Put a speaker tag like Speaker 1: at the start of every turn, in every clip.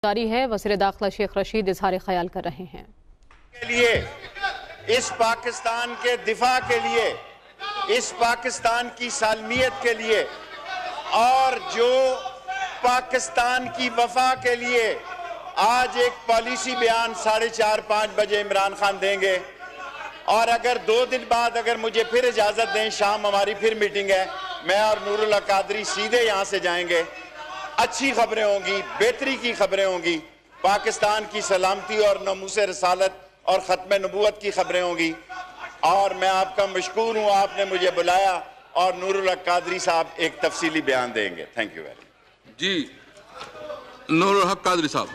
Speaker 1: جاری ہے۔ وزیر داخلہ شیخ رشید اظہار خیال کر رہے ہیں
Speaker 2: کے لیے، اس پاکستان کے دفاع کے لیے، اس پاکستان کی سالمیت کے لیے اور جو پاکستان کی وفا کے لیے آج ایک پالیسی بیان 4:30-5 بجے عمران خان دیں گے، اور اگر 2 دن بعد اگر مجھے پھر اجازت دیں، شام ہماری پھر میٹنگ ہے، میں اور نور اللہ قادری سیدھے یہاں سے جائیں گے۔ اچھی خبریں ہوں گی، بہتری کی خبریں ہوں گی، پاکستان کی سلامتی اور ناموس رسالت اور ختم نبوت کی خبریں ہوں گی، اور میں آپ کا مشکور ہوں، آپ نے مجھے بلایا، اور نور اللہ قادری صاحب ایک تفصیلی بیان دیں گے۔ Thank you very much.
Speaker 3: جی نور الحق قادری صاحب۔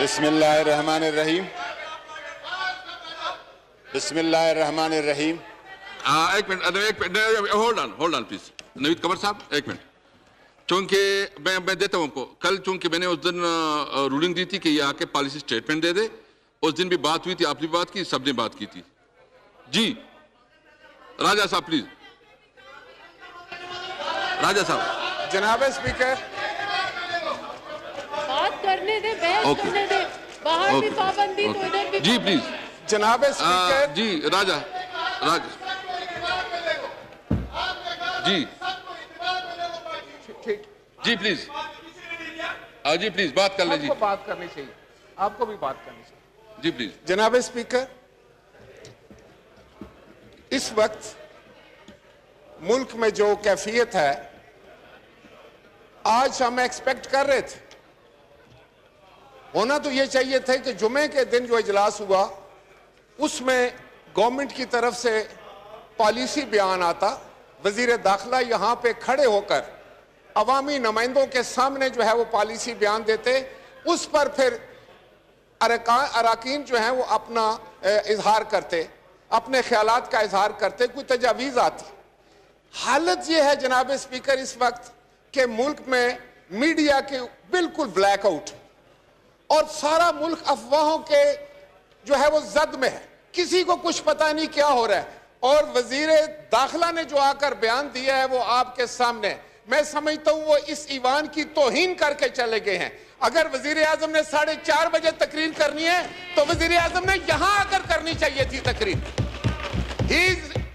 Speaker 2: بسم اللہ الرحمن الرحیم، بسم اللہ الرحمن الرحیم۔
Speaker 3: ایک منٹ، ہولڈ آن پلیز۔ نوید قمر صاحب ایک منٹ، چونکہ میں دیتا ہوں آپ کو، کل چونکہ میں نے اس دن رولنگ دی تھی کہ یہ آ کے پالیسی سٹیٹمنٹ دے دے، اس دن بھی بات ہوئی تھی، آپ نے بات کی، سب نے بات کی تھی۔ جی راجہ صاحب پلیز، راجہ صاحب۔
Speaker 4: جناب اسپیکر،
Speaker 5: بات کرنے دے، بحث کرنے دے، باہر بھی پابندی تو ادھر بھی۔
Speaker 3: جی پلیز
Speaker 4: جناب اسپیکر۔
Speaker 3: جی راجہ جی جی پلیز، جی پلیز بات کر لیں۔ جی
Speaker 4: آپ کو بات کرنی چاہیے، آپ کو بھی بات کرنی چاہیے۔
Speaker 3: جی پلیز۔
Speaker 4: جناب اسپیکر، اس وقت ملک میں جو کیفیت ہے، آج ہم ایکسپیکٹ کر رہے تھے، ہونا تو یہ چاہیے تھے کہ جمعے کے دن جو اجلاس ہوا اس میں گورنمنٹ کی طرف سے پالیسی بیان آتا، وزیر داخلہ یہاں پہ کھڑے ہو کر عوامی نمائندوں کے سامنے جو ہے وہ پالیسی بیان دیتے، اس پر پھر اراکین جو ہیں وہ اپنا اظہار کرتے، اپنے خیالات کا اظہار کرتے، کوئی تجاویز آتی۔ حالت یہ ہے جناب اسپیکر اس وقت کہ ملک میں میڈیا کے بالکل بلیک آؤٹ، اور سارا ملک افواہوں کے جو ہے وہ زد میں ہے، کسی کو کچھ پتہ نہیں کیا ہو رہا ہے، اور وزیر داخلہ نے جو آ کر بیان دیا ہے وہ آپ کے سامنے، میں سمجھتا ہوں وہ اس ایوان کی توہین کر کے چلے گئے ہیں۔ اگر وزیر اعظم نے 4:30 بجے تقریر کرنی ہے تو وزیر اعظم نے یہاں آ کر کرنی چاہیے تھی تقریر۔ He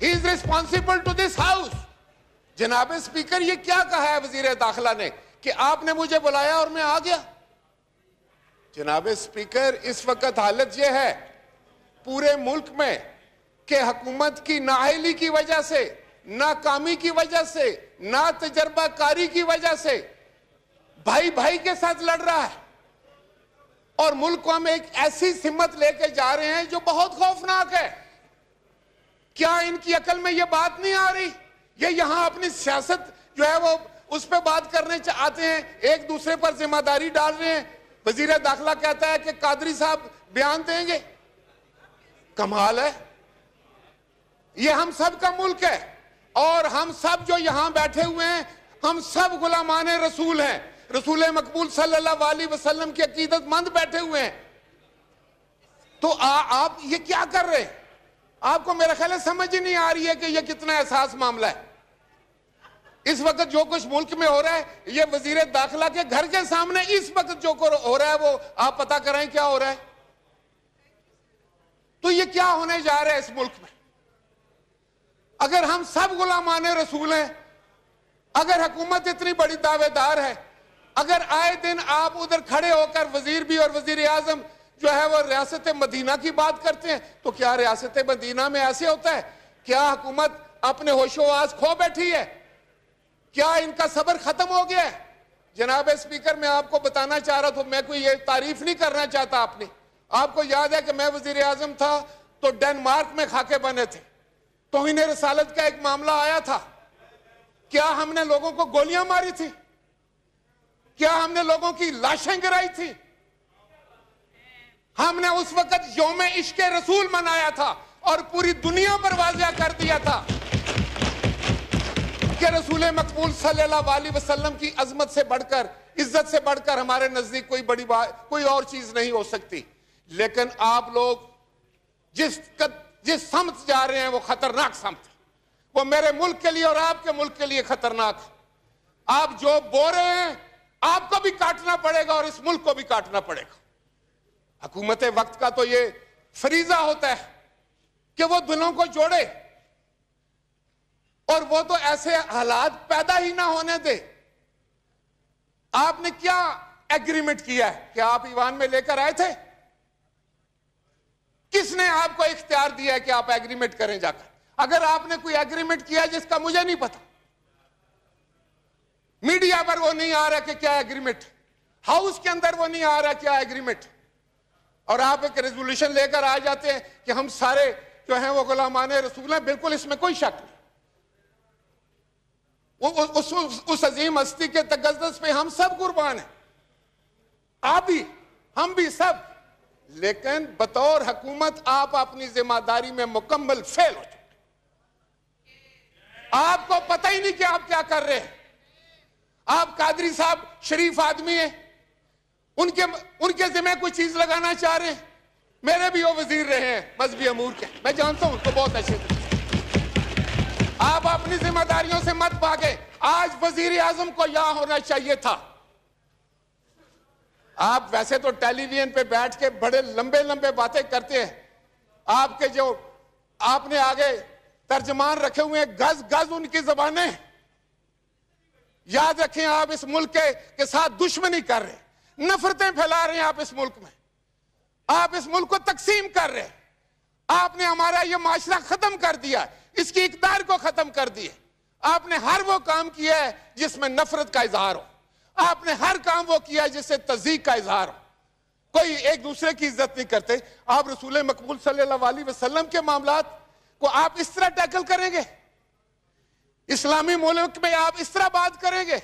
Speaker 4: is responsible to this house۔ جناب اسپیکر، یہ کیا کہا ہے وزیر داخلہ نے کہ آپ نے مجھے بلایا اور میں آ گیا؟ جناب اسپیکر، اس وقت حالت یہ ہے پورے ملک میں کہ حکومت کی نااہلی کی وجہ سے، ناکامی کی وجہ سے، نا تجربہ کاری کی وجہ سے بھائی بھائی کے ساتھ لڑ رہا ہے، اور ملک کو ہم ایک ایسی سمت لے کے جا رہے ہیں جو بہت خوفناک ہے۔ کیا ان کی عقل میں یہ بات نہیں آ رہی؟ یہ یہاں اپنی سیاست جو ہے وہ اس پہ بات کرنے چاہتے ہیں، ایک دوسرے پر ذمہ داری ڈال رہے ہیں۔ وزیر داخلہ کہتا ہے کہ قادری صاحب بیان دیں گے، کمال ہے۔ یہ ہم سب کا ملک ہے، اور ہم سب جو یہاں بیٹھے ہوئے ہیں ہم سب غلامان رسول ہیں، رسول مقبول صلی اللہ علیہ وسلم کی عقیدت مند بیٹھے ہوئے ہیں۔ تو آپ یہ کیا کر رہے ہیں؟ آپ کو میرا خیال ہے سمجھ ہی نہیں آ رہی ہے کہ یہ کتنا احساس معاملہ ہے۔ اس وقت جو کچھ ملک میں ہو رہا ہے، یہ وزیر داخلہ کے گھر کے سامنے اس وقت جو ہو رہا ہے وہ آپ پتہ کریں کیا ہو رہا ہے۔ تو یہ کیا ہونے جا رہا ہے اس ملک میں؟ اگر ہم سب غلامان رسول ہیں، اگر حکومت اتنی بڑی دعوے دار ہے، اگر آئے دن آپ ادھر کھڑے ہو کر وزیر بھی اور وزیر اعظم جو ہے وہ ریاست مدینہ کی بات کرتے ہیں، تو کیا ریاست مدینہ میں ایسے ہوتا ہے؟ کیا حکومت اپنے ہوش و آواز کھو بیٹھی ہے؟ کیا ان کا صبر ختم ہو گیا ہے؟ جناب اسپیکر، میں آپ کو بتانا چاہ رہا تھا، میں کوئی یہ تعریف نہیں کرنا چاہتا اپنی، آپ کو یاد ہے کہ میں وزیر اعظم تھا تو ڈنمارک میں خاکے بنے تھے، توہین رسالت کا ایک معاملہ آیا تھا۔ کیا ہم نے لوگوں کو گولیاں ماری تھی؟ کیا ہم نے لوگوں کی لاشیں گرائی تھی؟ ہم نے اس وقت یوم عشق رسول منایا تھا اور پوری دنیا پر واضح کر دیا تھا کہ رسول مقبول صلی اللہ علیہ وسلم کی عظمت سے بڑھ کر، عزت سے بڑھ کر ہمارے نزدیک کوئی بڑی بات، کوئی اور چیز نہیں ہو سکتی۔ لیکن آپ لوگ جس سمت جا رہے ہیں وہ خطرناک سمت ہے، وہ میرے ملک کے لیے اور آپ کے ملک کے لیے خطرناک ہے۔ آپ جو بو رہے ہیں آپ کو بھی کاٹنا پڑے گا اور اس ملک کو بھی کاٹنا پڑے گا. حکومت وقت کا تو یہ فریضہ ہوتا ہے کہ وہ دلوں کو جوڑے, اور وہ تو ایسے حالات پیدا ہی نہ ہونے دے. آپ نے کیا ایگریمنٹ کیا ہے کہ آپ ایوان میں لے کر آئے تھے؟ کس نے آپ کو اختیار دیا ہے کہ آپ ایگریمنٹ کریں جا کر؟ اگر آپ نے کوئی ایگریمنٹ کیا جس کا مجھے نہیں پتا, میڈیا پر وہ نہیں آ رہا کہ کیا ایگریمنٹ, ہاؤس کے اندر وہ نہیں آ رہا کیا ایگریمنٹ, اور آپ ایک ریزولوشن لے کر آ جاتے ہیں کہ ہم سارے جو ہیں وہ غلامان رسول ہیں. بالکل اس میں کوئی شک نہیں. اس عظیم ہستی کے تقدس پہ ہم سب قربان ہیں, آپ بھی, ہم بھی سب. لیکن بطور حکومت آپ اپنی ذمہ داری میں مکمل فیل ہو چکے. آپ کو پتہ ہی نہیں کہ آپ کیا کر رہے ہیں. آپ قادری صاحب شریف آدمی ہیں, ان کے ذمہ کوئی چیز لگانا چاہ رہے ہیں. میرے بھی وہ وزیر رہے ہیں مذہبی امور کے, میں جانتا ہوں ان کو بہت اچھے طرح. آپ اپنی ذمہ داریوں سے مت بھاگیں. آج وزیر اعظم کو یہاں ہونا چاہیے تھا. آپ ویسے تو ٹیلی ویژن پہ بیٹھ کے بڑے لمبے لمبے باتیں کرتے ہیں. آپ کے جو آپ نے آگے ترجمان رکھے ہوئے ہیں, گز گز ان کی زبانیں. یاد رکھیں آپ اس ملک کے ساتھ دشمنی کر رہے ہیں, نفرتیں پھیلا رہے ہیں آپ اس ملک میں, آپ اس ملک کو تقسیم کر رہے ہیں. آپ نے ہمارا یہ معاشرہ ختم کر دیا, اس کی اقدار کو ختم کر دیا. آپ نے ہر وہ کام کیا ہے جس میں نفرت کا اظہار ہو. آپ نے ہر کام وہ کیا ہے جس سے تضییق کا اظہار ہو. کوئی ایک دوسرے کی عزت نہیں کرتے. آپ رسول مقبول صلی اللہ علیہ وسلم کے معاملات کو آپ اس طرح ٹیکل کریں گے؟ اسلامی ملک میں آپ اس طرح بات کریں گے؟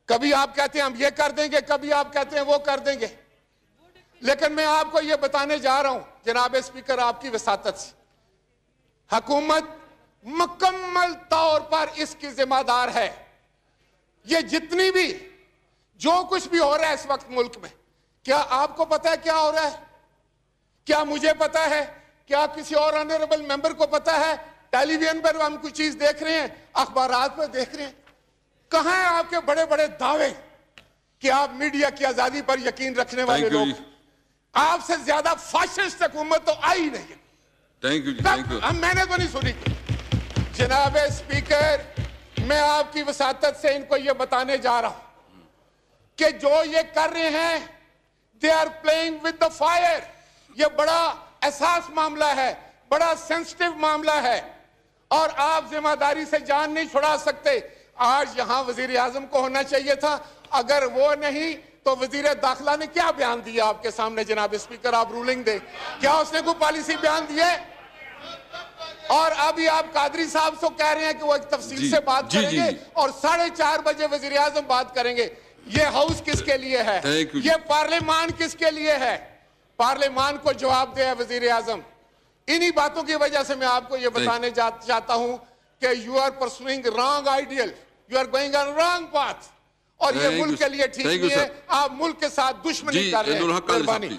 Speaker 4: کبھی آپ کہتے ہیں ہم یہ کر دیں گے, کبھی آپ کہتے ہیں وہ کر دیں گے. لیکن میں آپ کو یہ بتانے جا رہا ہوں جناب اسپیکر, آپ کی وساطت سے, حکومت مکمل طور پر اس کی ذمہ دار ہے. یہ جتنی بھی جو کچھ بھی ہو رہا ہے اس وقت ملک میں, کیا آپ کو پتا ہے کیا ہو رہا ہے؟ کیا مجھے پتا ہے؟ کیا کسی اور آنریبل ممبر کو پتا ہے؟ ٹیلی ویژن پر ہم کوئی چیز دیکھ رہے ہیں, اخبارات پر دیکھ رہے ہیں. کہاں ہیں آپ کے بڑے بڑے دعوے کہ آپ میڈیا کی آزادی پر یقین رکھنے والے لوگ؟ آپ سے زیادہ فاشسٹ حکومت تو آئی نہیں. میں نے تو نہیں سنی. جناب اسپیکر, میں آپ کی وساطت سے ان کو یہ بتانے جا رہا ہوں کہ جو یہ کر رہے ہیں, they are playing with the fire. یہ بڑا احساس معاملہ ہے, بڑا سینسٹیو معاملہ ہے, اور آپ ذمہ داری سے جان نہیں چھڑا سکتے. آج یہاں وزیر اعظم کو ہونا چاہیے تھا, اگر وہ نہیں تو وزیر داخلہ نے کیا بیان دیا آپ کے سامنے؟ جناب اسپیکر, آپ رولنگ دیں. کیا اس نے کوئی پالیسی بیان دی ہے؟ اور ابھی آپ قادری صاحب سے کہہ رہے ہیں کہ وہ ایک تفصیل سے بات کریں گے, اور 4:30 بجے وزیر اعظم بات کریں گے. یہ ہاؤس کس کے لیے ہے؟ یہ پارلیمان کس کے لیے ہے؟ پارلیمان کو جواب دے وزیر اعظم. انہی باتوں کی وجہ سے میں آپ کو یہ بتانے چاہتا ہوں کہ you are pursuing wrong ideal, you are going on wrong path, اور یہ ملک کے لیے ٹھیک نہیں ہے. آپ ملک کے ساتھ دشمنی کر رہے ہیں.